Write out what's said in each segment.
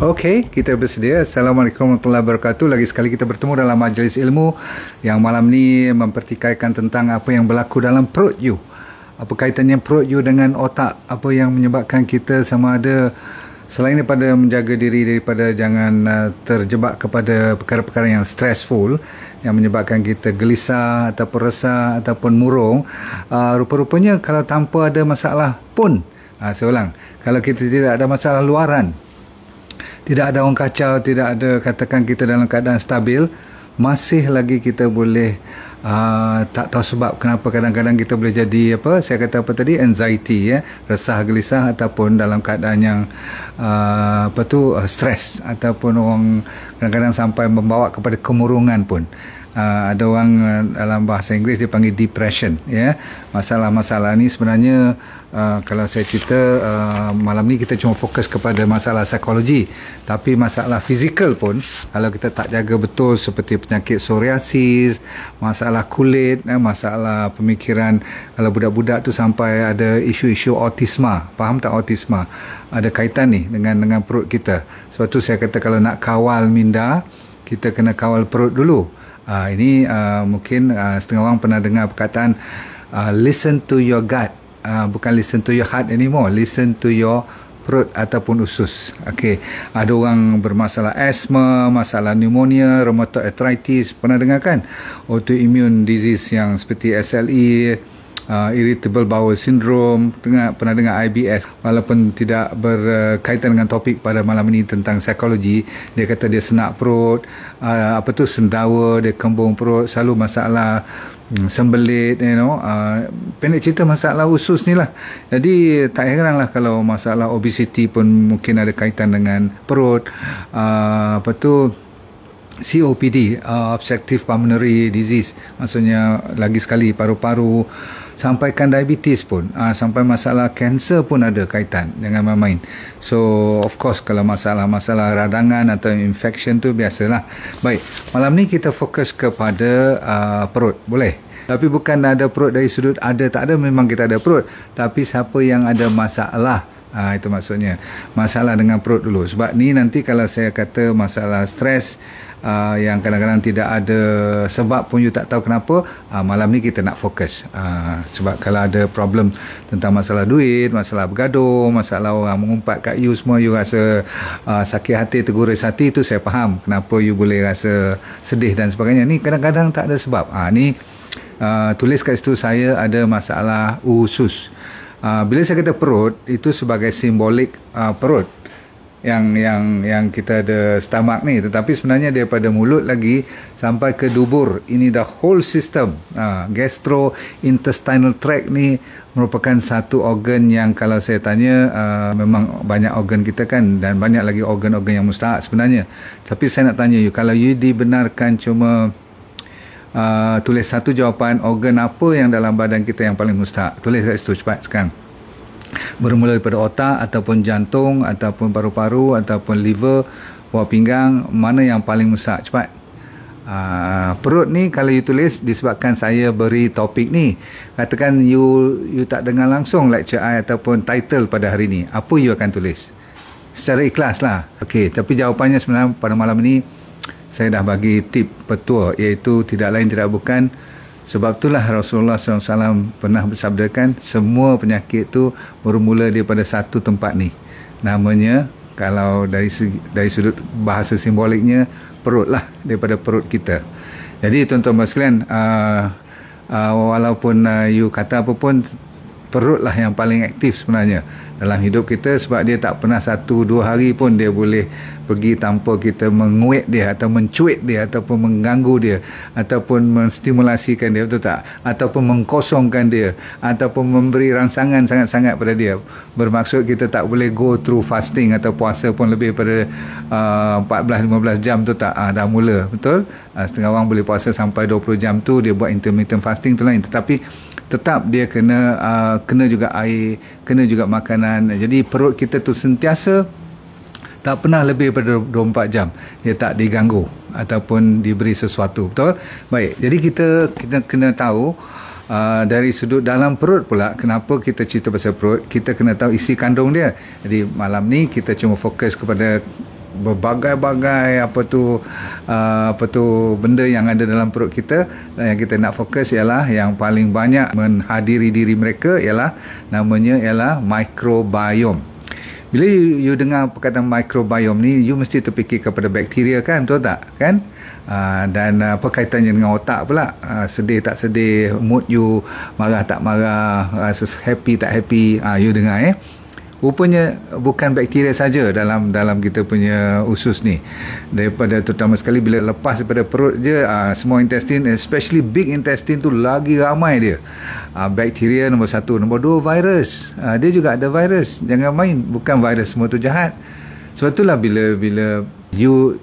Okey, kita bersedia. Assalamualaikum warahmatullahi wabarakatuh. Lagi sekali kita bertemu dalam majlis ilmu yang malam ni mempertikaikan tentang apa yang berlaku dalam perut you. Apa kaitannya perut you dengan otak? Apa yang menyebabkan kita sama ada selain daripada menjaga diri daripada jangan terjebak kepada perkara-perkara yang stressful yang menyebabkan kita gelisah ataupun resah ataupun murung, rupa-rupanya kalau tanpa ada masalah pun, saya ulang, kalau kita tidak ada masalah luaran, tidak ada orang kacau, tidak ada katakan kita dalam keadaan stabil, masih lagi kita boleh tak tahu sebab kenapa kadang-kadang kita boleh jadi saya kata apa tadi, anxiety, resah, gelisah ataupun dalam keadaan yang stres ataupun orang kadang-kadang sampai membawa kepada kemurungan pun. Ada orang dalam bahasa Inggeris dia panggil depression, masalah-masalah ni sebenarnya kalau saya cerita malam ni kita cuma fokus kepada masalah psikologi, tapi masalah fizikal pun kalau kita tak jaga betul seperti penyakit psoriasis, masalah kulit, masalah pemikiran, kalau budak-budak tu sampai ada isu-isu autisma, faham tak autisma? Ada kaitan ni dengan perut kita. Sebab tu saya kata kalau nak kawal minda, kita kena kawal perut dulu. Ini mungkin setengah orang pernah dengar perkataan listen to your gut, bukan listen to your heart anymore, listen to your perut ataupun usus. Okey, ada orang bermasalah asma, masalah pneumonia, rheumatoid arthritis, pernah dengar kan? Autoimmune disease yang seperti SLE, irritable bowel syndrome, pernah dengar IBS. Walaupun tidak berkaitan dengan topik pada malam ini tentang psikologi, dia kata dia senak perut, sendawa, dia kembung perut, selalu masalah sembelit, pendek cerita masalah usus ni lah. Jadi tak heranlah kalau masalah obesity pun mungkin ada kaitan dengan perut. COPD, obstructive pulmonary disease, maksudnya lagi sekali paru-paru, sampaikan diabetes pun, sampai masalah kanser pun ada kaitan, jangan main-main. So of course kalau masalah-masalah radangan atau infection tu biasalah. Baik, malam ni kita fokus kepada perut, boleh? Tapi bukan ada perut dari sudut ada tak ada, memang kita ada perut, tapi siapa yang ada masalah, itu maksudnya masalah dengan perut dulu. Sebab ni nanti kalau saya kata masalah stres yang kadang-kadang tidak ada sebab pun you tak tahu kenapa, malam ni kita nak fokus. Sebab kalau ada problem tentang masalah duit, masalah bergaduh, masalah orang mengumpat kat you semua, you rasa sakit hati, terguris hati, tu saya faham kenapa you boleh rasa sedih dan sebagainya. Ni kadang-kadang tak ada sebab. Ni tulis kat situ saya ada masalah usus. Bila saya kata perut, itu sebagai simbolik perut yang kita ada stomach ni, tetapi sebenarnya daripada mulut lagi sampai ke dubur, ini the whole system. Gastrointestinal tract ni merupakan satu organ yang kalau saya tanya, memang banyak organ kita kan, dan banyak lagi organ-organ yang mustahak sebenarnya. Tapi saya nak tanya you, kalau you dibenarkan cuma tulis satu jawapan, organ apa yang dalam badan kita yang paling mustahak? Tulis kat situ cepat sekarang. Bermula daripada otak ataupun jantung ataupun paru-paru ataupun liver, buah pinggang, mana yang paling mustahak? Cepat. Perut ni kalau you tulis disebabkan saya beri topik ni. Katakan you tak dengar langsung lecture I ataupun title pada hari ni, apa you akan tulis? Secara ikhlas lah. Okey, tapi jawapannya sebenarnya pada malam ni saya dah bagi tip petua, iaitu tidak lain tidak bukan, sebab itulah Rasulullah SAW pernah bersabdakan semua penyakit tu bermula daripada satu tempat ni. Namanya, kalau dari sudut bahasa simboliknya, perut lah, daripada perut kita. Jadi tuan-tuan sekalian, walaupun you kata apa pun, perut lah yang paling aktif sebenarnya dalam hidup kita, sebab dia tak pernah 1-2 hari pun dia boleh pergi tanpa kita menguik dia atau mencuit dia ataupun mengganggu dia ataupun menstimulasikan dia, betul tak? Ataupun mengkosongkan dia ataupun memberi rangsangan sangat-sangat pada dia. Bermaksud kita tak boleh go through fasting atau puasa pun lebih pada 14-15 jam, tu tak? Dah mula, betul? Setengah orang boleh puasa sampai 20 jam tu, dia buat intermittent fasting tu lain, tetapi tetap dia kena juga air, kena juga makanan. Jadi perut kita tu sentiasa tak pernah lebih daripada 24 jam dia tak diganggu ataupun diberi sesuatu, betul? Baik, jadi kita kena tahu dari sudut dalam perut pula, kenapa kita cerita pasal perut, kita kena tahu isi kandung dia. Jadi malam ni kita cuma fokus kepada berbagai-bagai apa tu benda yang ada dalam perut kita. Yang kita nak fokus ialah yang paling banyak menghadiri diri mereka ialah namanya ialah microbiome. Bila you dengar perkataan microbiome ni, you mesti terfikir kepada bakteria kan, betul tak? Kan? Dan apa kaitannya dengan otak pula? Sedih tak sedih, mood you, marah tak marah, happy tak happy, you dengar rupanya bukan bakteria saja dalam kita punya usus ni. Daripada terutama sekali bila lepas daripada perut je, small intestine, especially big intestine tu lagi ramai dia. Bakteria nombor 1, nombor 2 virus. Dia juga ada virus. Jangan main, bukan virus semua tu jahat. Sebab itulah bila you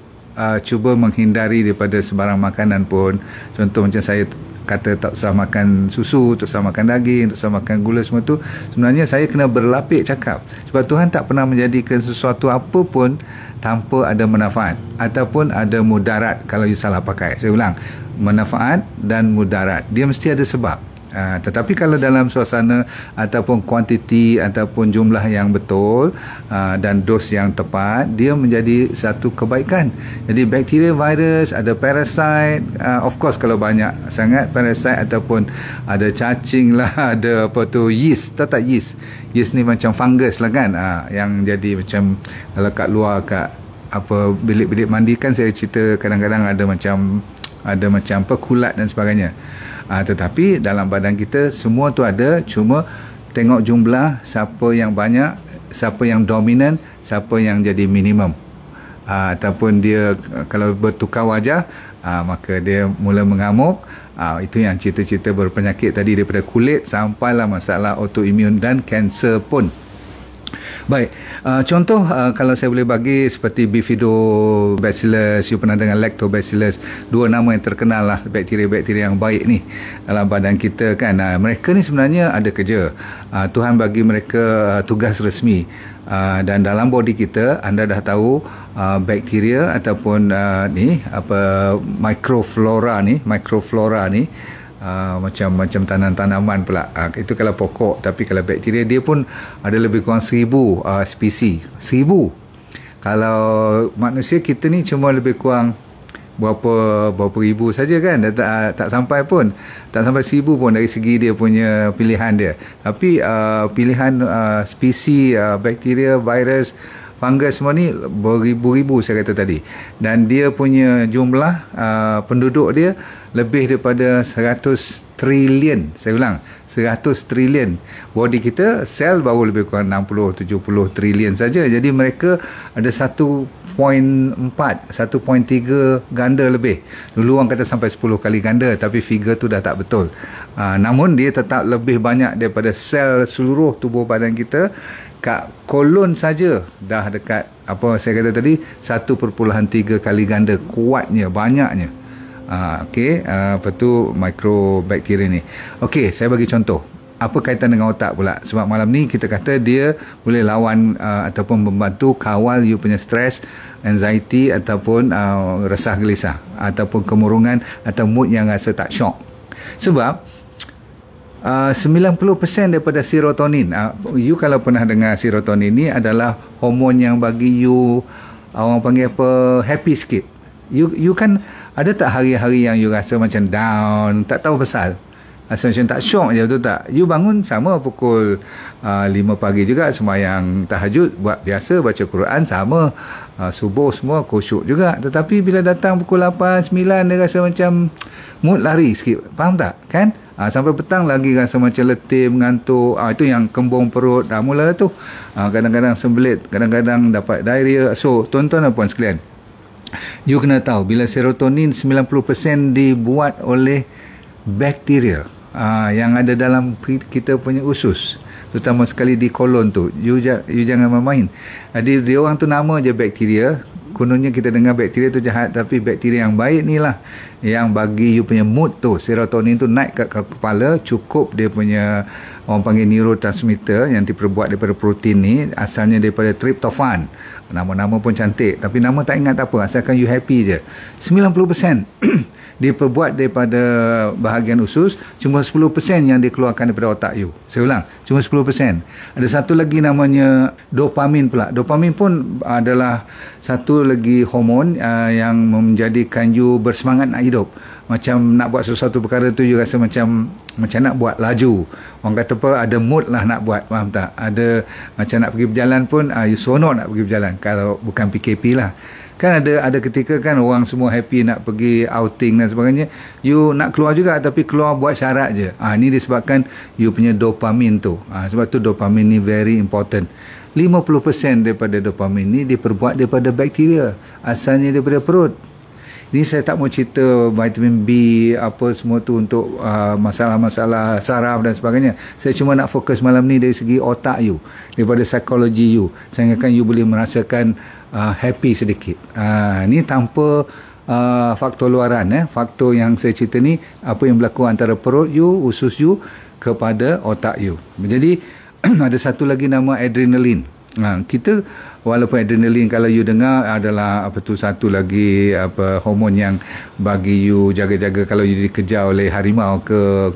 cuba menghindari daripada sebarang makanan pun, contoh macam saya kata tak usah makan susu, tak usah makan daging, tak usah makan gula, semua tu sebenarnya saya kena berlapik cakap, sebab Tuhan tak pernah menjadikan sesuatu apa pun tanpa ada manfaat ataupun ada mudarat kalau you salah pakai. Saya ulang, manfaat dan mudarat dia mesti ada sebab. Tetapi kalau dalam suasana ataupun kuantiti ataupun jumlah yang betul dan dos yang tepat, dia menjadi satu kebaikan. Jadi bakteria, virus, ada parasite, of course kalau banyak sangat parasite ataupun ada cacing lah, ada apa tu yeast, tak yeast ni macam fungus lah kan, yang jadi macam kalau kat luar kat apa bilik-bilik mandi kan, saya cerita kadang-kadang ada macam pekulat dan sebagainya. Tetapi dalam badan kita semua tu ada, cuma tengok jumlah siapa yang banyak, siapa yang dominan, siapa yang jadi minimum. Ataupun dia kalau bertukar wajah, maka dia mula mengamuk. Itu yang cerita-cerita berpenyakit tadi, daripada kulit sampailah masalah autoimun dan kanser pun. Baik, contoh kalau saya boleh bagi seperti Bifidobacillus, you pernah dengar Lactobacillus, dua nama yang terkenal lah bakteria-bakteria yang baik ni dalam badan kita kan. Mereka ni sebenarnya ada kerja, Tuhan bagi mereka tugas resmi, dan dalam body kita anda dah tahu bakteria ataupun microflora ni macam tanaman pula. Itu kalau pokok, tapi kalau bakteria dia pun ada lebih kurang 1000 spesies. 1000. Kalau manusia kita ni cuma lebih kurang berapa ribu saja kan, tak sampai 1000 pun dari segi dia punya pilihan dia. Tapi pilihan spesies bakteria, virus, fungus semua ni beribu-ribu saya kata tadi, dan dia punya jumlah penduduk dia lebih daripada 100 trilion. Saya ulang, 100 trilion. Body kita sel baru lebih kurang 60-70 trilion saja. Jadi mereka ada 1.4 1.3 ganda lebih. Dulu orang kata sampai 10 kali ganda, tapi figure tu dah tak betul. Namun dia tetap lebih banyak daripada sel seluruh tubuh badan kita. Kat kolon saja dah dekat apa saya kata tadi 1.3 kali ganda kuatnya, banyaknya. Apa tu microbacteria ni. Okey, saya bagi contoh. Apa kaitan dengan otak pula? Sebab malam ni kita kata dia boleh lawan ataupun membantu kawal you punya stres, anxiety ataupun resah gelisah ataupun kemurungan atau mood yang rasa tak syok. Sebab 90% daripada serotonin, you kalau pernah dengar serotonin ni adalah hormon yang bagi you orang panggil apa, happy sikit. You kan ada tak hari-hari yang you rasa macam down, tak tahu pasal, rasa macam tak syok je, betul tak? You bangun sama pukul 5 pagi juga sembahyang tahajud, buat biasa, baca Quran sama, subuh semua khusyuk juga. Tetapi bila datang pukul 8, 9 dia rasa macam mood lari sikit, faham tak? Kan? Sampai petang lagi rasa macam letih, mengantuk. Itu yang kembung perut, mula tu. Kadang-kadang sembelit, kadang-kadang dapat diarrhea. So, tuan-tuan dan puan sekalian, you kena tahu bila serotonin 90% dibuat oleh bakteria yang ada dalam kita punya usus, terutama sekali di kolon tu. You jangan main-main. Dia orang tu nama je bakteria. Kononnya kita dengar bakteria tu jahat, tapi bakteria yang baik ni lah yang bagi you punya mood tu, serotonin tu naik ke kepala. Cukup dia punya orang panggil neurotransmitter yang diperbuat daripada protein ni, asalnya daripada tryptophan. Nama-nama pun cantik, tapi nama tak ingat tak apa, asalkan you happy je. 90% diperbuat daripada bahagian usus, cuma 10% yang dikeluarkan daripada otak you. Saya ulang, cuma 10%. Ada satu lagi namanya dopamin pula. Dopamin pun adalah satu lagi hormon yang menjadikan you bersemangat nak hidup. Macam nak buat sesuatu perkara tu you rasa macam nak buat laju. Orang kata apa, ada mood lah nak buat, faham tak? Ada macam nak pergi berjalan pun you seronok nak pergi berjalan kalau bukan PKP lah. Kan ada ketika kan orang semua happy nak pergi outing dan sebagainya, you nak keluar juga tapi keluar buat syarat je. Ni disebabkan you punya dopamin tu. Sebab tu dopamin ni very important. 50% daripada dopamin ni diperbuat daripada bakteria, asalnya daripada perut. Ini saya tak mau cerita vitamin B apa semua tu untuk masalah-masalah saraf dan sebagainya. Saya cuma nak fokus malam ni dari segi otak you, daripada psikologi you, sehingga you boleh merasakan happy sedikit. Ni tanpa faktor luaran. Faktor yang saya cerita ni apa yang berlaku antara perut you, usus you kepada otak you. Jadi ada satu lagi nama adrenalin. Kita walaupun adrenalin kalau you dengar adalah satu lagi hormon yang bagi you jaga-jaga kalau you dikejar oleh harimau ke,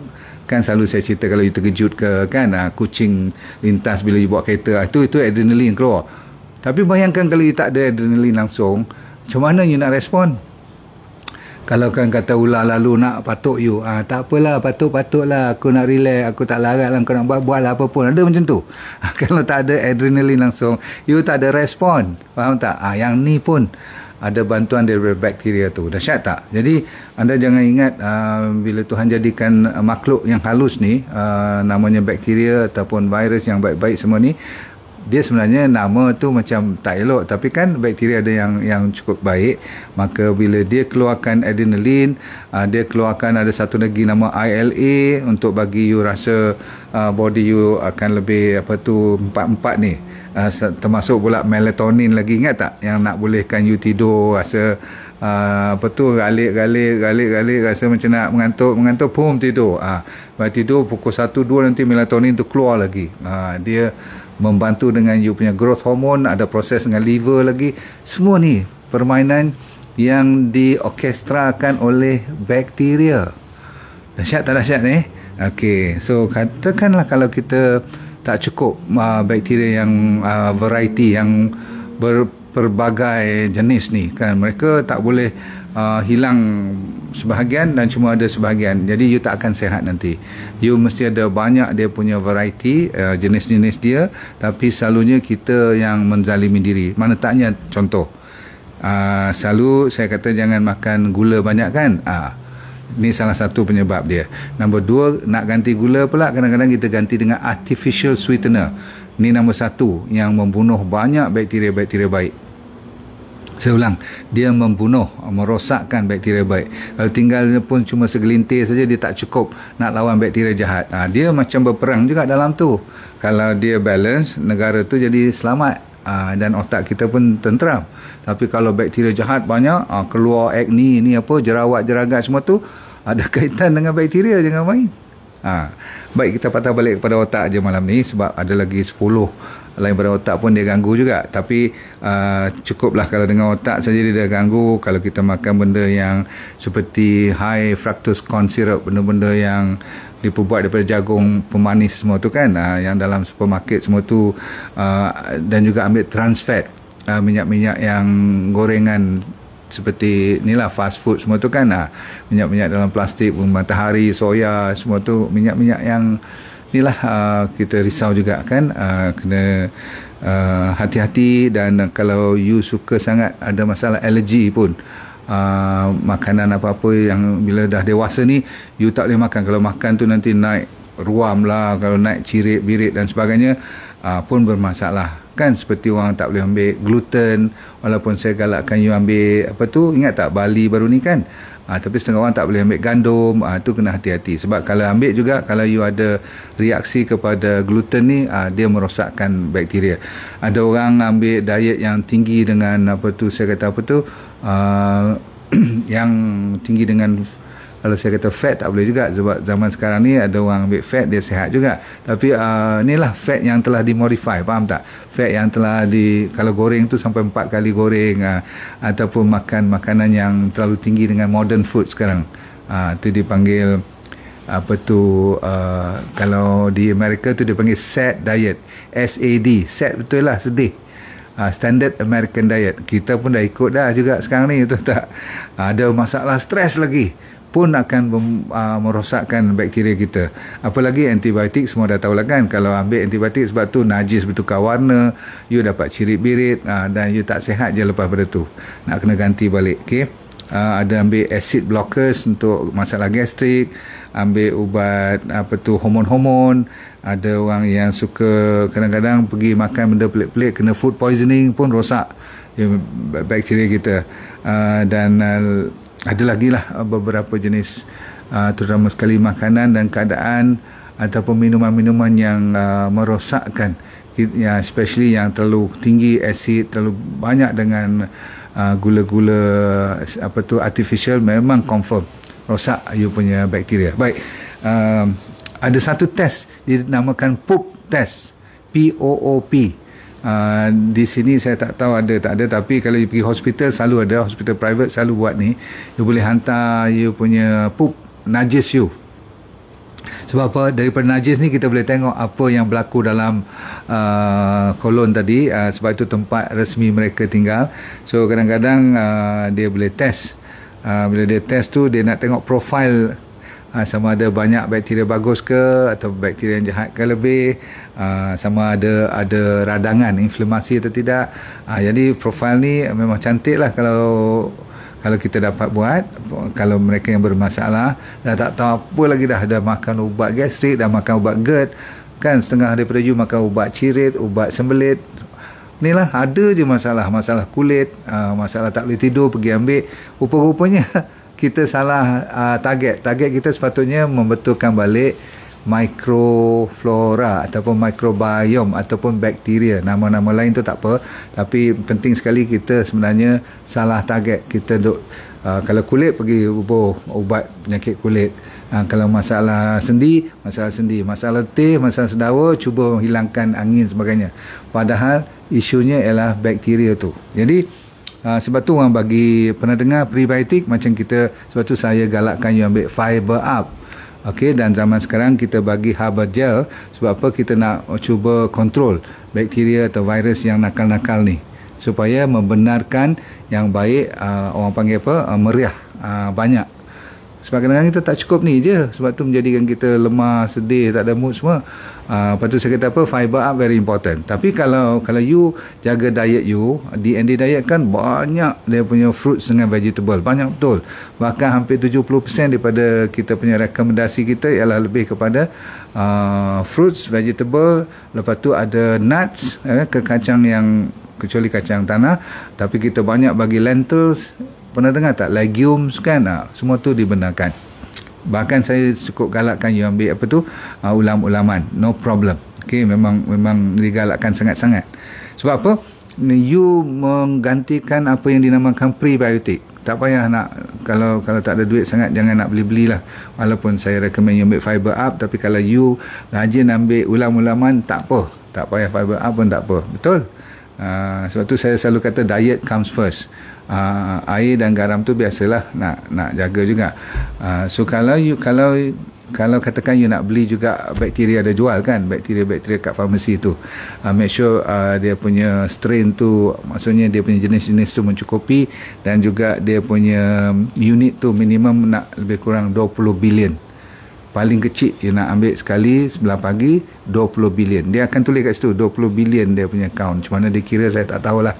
kan selalu saya cerita kalau you terkejut ke kan, kucing lintas bila you bawa kereta, itu adrenalin keluar. Tapi bayangkan kalau you tak ada adrenalin langsung, macam mana you nak respon? Kalau kan kata ular lalu nak patuk you, tak apalah, patut-patutlah, aku nak relax, aku tak larat lah, kau nak buat-buatlah apa pun, ada macam tu. Kalau tak ada adrenalin langsung, you tak ada respon, faham tak? Yang ni pun ada bantuan daripada bakteria tu. Dahsyat tak? Jadi anda jangan ingat bila Tuhan jadikan makhluk yang halus ni, namanya bakteria ataupun virus yang baik-baik semua ni, dia sebenarnya nama tu macam tak elok, tapi kan bakteria ada yang cukup baik. Maka bila dia keluarkan adrenalin, dia keluarkan ada satu lagi nama ILA untuk bagi you rasa body you akan lebih empat ni, termasuk pula melatonin lagi, ingat tak, yang nak bolehkan you tidur rasa galik rasa macam nak mengantuk pun tidur. Tidur pukul 1-2 nanti melatonin tu keluar lagi. Dia membantu dengan you punya growth hormone, ada proses dengan liver lagi. Semua ni permainan yang diorkestrakan oleh bakteria. Dahsyat tak dahsyat ni? Okey, so katakanlah kalau kita tak cukup bakteria yang variety yang berbagai jenis ni kan, mereka tak boleh hilang sebahagian dan cuma ada sebahagian, jadi you tak akan sihat nanti. You mesti ada banyak dia punya variety, jenis-jenis dia, tapi selalunya kita yang menzalimi diri. Mana taknya contoh, selalu saya kata jangan makan gula banyak kan, ni salah satu penyebab dia. Nombor 2, nak ganti gula pula kadang-kadang kita ganti dengan artificial sweetener. Ni nombor 1 yang membunuh banyak bakteria-bakteria baik. Saya ulang, dia membunuh, merosakkan bakteria baik. Kalau tinggal pun cuma segelintir saja, dia tak cukup nak lawan bakteria jahat. Dia macam berperang juga dalam tu. Kalau dia balance, negara tu jadi selamat, dan otak kita pun tenteram. Tapi kalau bakteria jahat banyak, keluar acne ni jerawat jeragat semua tu ada kaitan dengan bakteria, jangan main. Baik, kita patah balik kepada otak je malam ni, sebab ada lagi 10 lain pada otak pun dia ganggu juga. Tapi cukuplah kalau dengan otak saja dia dah ganggu. Kalau kita makan benda yang seperti high fructose corn syrup, benda-benda yang diperbuat daripada jagung pemanis semua tu kan, yang dalam supermarket semua tu, dan juga ambil trans fat, minyak-minyak yang gorengan seperti inilah fast food semua tu kan, minyak-minyak dalam plastik, matahari, soya, semua tu minyak-minyak yang inilah, kita risau juga kan. Kena hati-hati. Dan kalau you suka sangat ada masalah alergi pun, makanan apa-apa yang bila dah dewasa ni you tak boleh makan. Kalau makan tu nanti naik ruam lah, kalau naik cirit, birit dan sebagainya, pun bermasalah kan. Seperti orang tak boleh ambil gluten, walaupun saya galakkan you ambil ingat tak Bali baru ni kan, tapi setengah orang tak boleh ambil gandum. Tu kena hati-hati, sebab kalau ambil juga, kalau you ada reaksi kepada gluten ni, dia merosakkan bakteria. Ada orang ambil diet yang tinggi dengan saya kata yang tinggi dengan Kalau saya kata fat tak boleh juga, sebab zaman sekarang ni ada orang ambil fat dia sihat juga. Tapi inilah fat yang telah dimodify, faham tak? Fat yang telah kalau goreng tu sampai 4 kali goreng, ataupun makan makanan yang terlalu tinggi dengan modern food sekarang, tu dipanggil apa tu, kalau di Amerika tu dipanggil SAD diet, SAD, SAD betul lah, sedih. Standard American Diet. Kita pun dah ikut dah juga sekarang ni, betul tak? Ada masalah stres lagi pun akan merosakkan bakteria kita. Apalagi antibiotik, semua dah tahu lah kan, kalau ambil antibiotik sebab tu najis bertukar warna, you dapat cirit-birit, dan you tak sihat je lepas pada tu, nak kena ganti balik. Okay? Ada ambil acid blockers untuk masalah gastrik, ambil ubat apa tu, hormon-hormon. Ada orang yang suka kadang-kadang pergi makan benda pelik-pelik, kena food poisoning pun rosak bakteria kita. Dan ada lagi lah beberapa jenis, terutama sekali makanan dan keadaan ataupun minuman-minuman yang merosakkan, especially yang terlalu tinggi asid, terlalu banyak dengan gula-gula apa tu artificial, memang confirm rosak you punya bakteria. Baik, ada satu test dinamakan POOP test, POOP. Di sini saya tak tahu ada tak ada, tapi kalau you pergi hospital selalu ada, hospital private selalu buat ni. You boleh hantar you punya poop, najis you. Sebab apa? Daripada najis ni kita boleh tengok apa yang berlaku dalam kolon tadi, sebab itu tempat resmi mereka tinggal. So kadang-kadang dia boleh test. Bila dia test tu, dia nak tengok profil, sama ada banyak bakteria bagus ke atau bakteria yang jahat ke lebih, sama ada radangan, inflamasi atau tidak. Jadi profil ni memang cantik lah kalau kita dapat buat. Kalau mereka yang bermasalah dah tak tahu apa lagi, dah makan ubat gastrik, dah makan ubat GERD kan, setengah daripada you makan ubat cirit, ubat sembelit. Ni lah, ada je masalah kulit, masalah tak boleh tidur, pergi ambil. Rupa-rupanya kita salah target kita sepatutnya membetulkan balik mikroflora ataupun microbiome ataupun bakteria. Nama-nama lain tu tak apa, tapi penting sekali kita sebenarnya salah target. Kita duk kalau kulit pergi ubat penyakit kulit, kalau masalah sendi, masalah letih, masalah sedawa, cuba hilangkan angin sebagainya, padahal isunya ialah bakteria tu. Jadi sebab tu orang bagi, pernah dengar prebiotik macam kita, sebab tu saya galakkan you ambil fiber up. Okey, dan zaman sekarang kita bagi herbal gel. Sebab apa? Kita nak cuba kontrol bakteria atau virus yang nakal-nakal ni, supaya membenarkan yang baik, orang panggil apa, meriah banyak. Sebab kadang-kadang kita tak cukup ni je, sebab tu menjadikan kita lemah, sedih, tak ada mood semua. Lepas tu saya kata apa, fiber up very important. Tapi kalau you jaga diet you, D&D diet kan banyak dia punya fruits dengan vegetable, banyak betul. Bahkan hampir 70% daripada kita punya rekomendasi kita ialah lebih kepada fruits, vegetable. Lepas tu ada nuts, ke kacang yang, kecuali kacang tanah, tapi kita banyak bagi lentils. Pernah dengar tak? Legumes kan, semua tu dibenarkan. Bahkan saya cukup galakkan you ambil apa tu, ulam-ulaman, no problem. Okay, memang digalakkan sangat-sangat. Sebab apa? You menggantikan apa yang dinamakan prebiotik. Tak payah nak, kalau tak ada duit sangat, jangan nak beli-belilah. Walaupun saya recommend you ambil fiber up, tapi kalau you rajin ambil ulam-ulaman, tak apa. Tak payah fiber up pun tak apa. Betul? Sebab tu saya selalu kata diet comes first. Air dan garam tu biasalah nak jaga juga. So kalau katakan you nak beli juga bakteria, ada jual kan bakteria kat farmasi tu, make sure dia punya strain tu, maksudnya dia punya jenis-jenis tu mencukupi, dan juga dia punya unit tu minimum nak lebih kurang 20 bilion. Paling kecil you nak ambil sekali 9 pagi 20 bilion. Dia akan tulis kat situ 20 bilion dia punya count. Macam mana dia kira saya tak tahulah.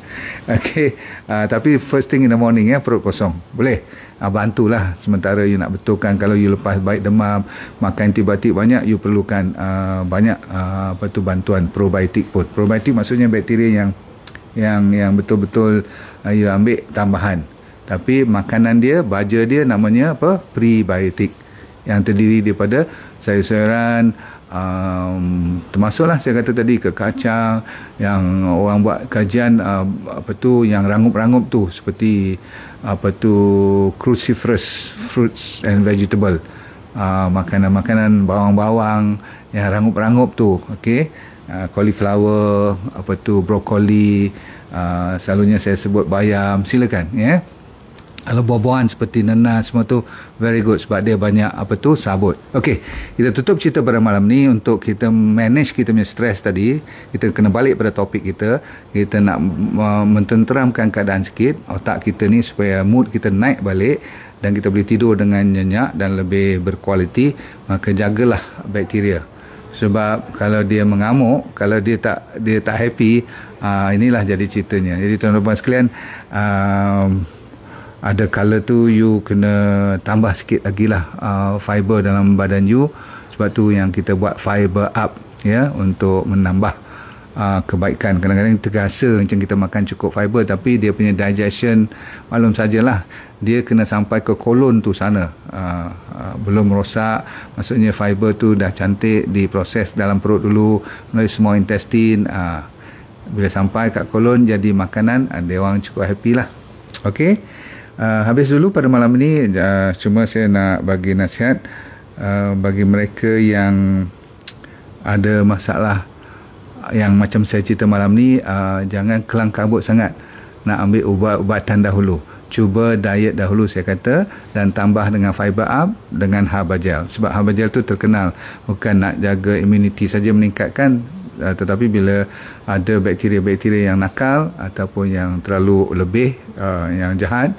Okey, tapi first thing in the morning perut kosong. Boleh. Bantulah sementara you nak betulkan. Kalau you lepas baik demam, makan antibiotik banyak, you perlukan banyak bantuan probiotik pun. Probiotik maksudnya bakteria yang betul-betul you ambil tambahan. Tapi makanan dia, baja dia namanya apa? Prebiotik, yang terdiri daripada sayur-sayuran, termasuklah saya kata tadi ke kacang yang orang buat kajian yang rangup-rangup tu, seperti cruciferous fruits and vegetable, makanan-makanan bawang-bawang yang rangup-rangup tu, okey, cauliflower, brokoli, selalunya saya sebut bayam, silakan ya. Kalau buah-buahan seperti nanas semua tu very good sebab dia banyak sabut. Okey, kita tutup cerita pada malam ni. Untuk kita manage kita punya stres tadi, kita kena balik pada topik kita. Kita nak mententeramkan keadaan sikit otak kita ni supaya mood kita naik balik dan kita boleh tidur dengan nyenyak dan lebih berkualiti. Maka jagalah bakteria. Sebab kalau dia mengamuk, kalau dia tak happy, inilah jadi ceritanya. Jadi tuan-tuan sekalian, ada kala tu you kena tambah sikit lagi lah fiber dalam badan you. Sebab tu yang kita buat fiber up ya, untuk menambah kebaikan. Kadang-kadang kita rasa macam kita makan cukup fiber, tapi dia punya digestion maklum sajalah, dia kena sampai ke kolon tu sana, belum rosak. Maksudnya fiber tu dah cantik diproses dalam perut dulu melalui small intestine, bila sampai kat kolon jadi makanan, dia orang cukup happy lah. Okey, habis dulu pada malam ni. Cuma saya nak bagi nasihat bagi mereka yang ada masalah yang macam saya cerita malam ni, jangan kelang kabut sangat nak ambil ubat-ubatan dahulu. Cuba diet dahulu saya kata, dan tambah dengan fiber up dengan herbal gel. Sebab herbal gel tu terkenal bukan nak jaga immunity saja meningkatkan, tetapi bila ada bakteria-bakteria yang nakal ataupun yang terlalu lebih, yang jahat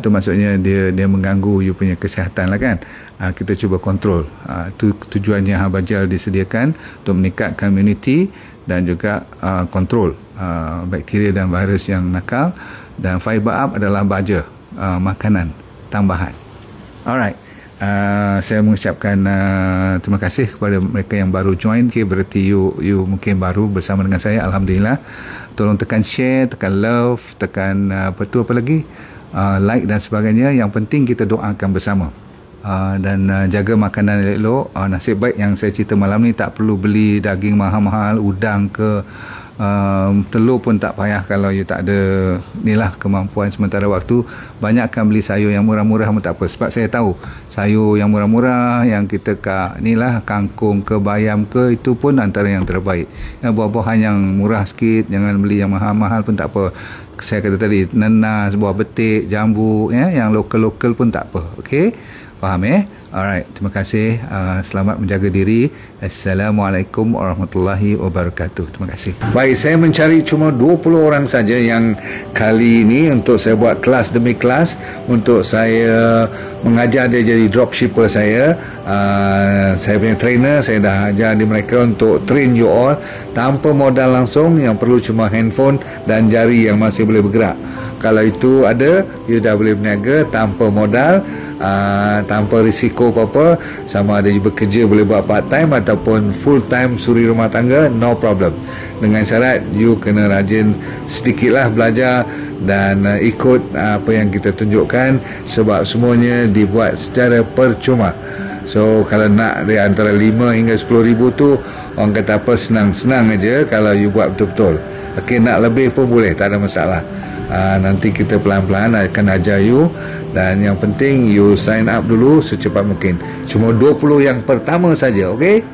tu maksudnya dia mengganggu you punya kesihatan lah kan. Kita cuba kontrol. Tujuannya herbal gel disediakan untuk meningkatkan immunity dan juga kontrol bakteria dan virus yang nakal. Dan fiber up adalah baja, makanan tambahan. Alright, saya mengucapkan terima kasih kepada mereka yang baru join. Berarti you mungkin baru bersama dengan saya. Alhamdulillah. Tolong tekan share, tekan love, tekan apa lagi, like dan sebagainya. Yang penting kita doakan bersama, dan jaga makanan elok. Nasib baik yang saya cerita malam ni tak perlu beli daging mahal-mahal, udang ke telur pun tak payah kalau you tak ada inilah kemampuan sementara waktu. Banyakkan beli sayur yang murah-murah pun tak apa. Sebab saya tahu sayur yang murah-murah yang kita inilah kangkung ke bayam ke, itu pun antara yang terbaik. Buah-buahan yang murah sikit, jangan beli yang mahal-mahal pun tak apa. Saya kata tadi, nanas, buah betik, jambu ya, yang lokal-lokal pun tak apa. Okey, faham Alright, terima kasih. Selamat menjaga diri. Assalamualaikum warahmatullahi wabarakatuh. Terima kasih. Baik, saya mencari cuma 20 orang saja yang kali ini untuk saya buat kelas demi kelas, untuk saya mengajar dia jadi dropshipper saya. Saya punya trainer, saya dah ajar di mereka untuk train you all tanpa modal langsung. Yang perlu cuma handphone dan jari yang masih boleh bergerak. Kalau itu ada, you dah boleh berniaga tanpa modal, tanpa risiko apa-apa. Sama ada you bekerja boleh buat part time ataupun full time suri rumah tangga, no problem. Dengan syarat you kena rajin sedikitlah belajar dan ikut apa yang kita tunjukkan, sebab semuanya dibuat secara percuma. So kalau nak dari antara 5 hingga 10 ribu tu, orang kata apa, senang-senang aja kalau you buat betul-betul. Okey, nak lebih pun boleh, tak ada masalah. Nanti kita pelan-pelan akan ajar you, dan yang penting you sign up dulu secepat mungkin. Cuma 20 yang pertama saja, okey?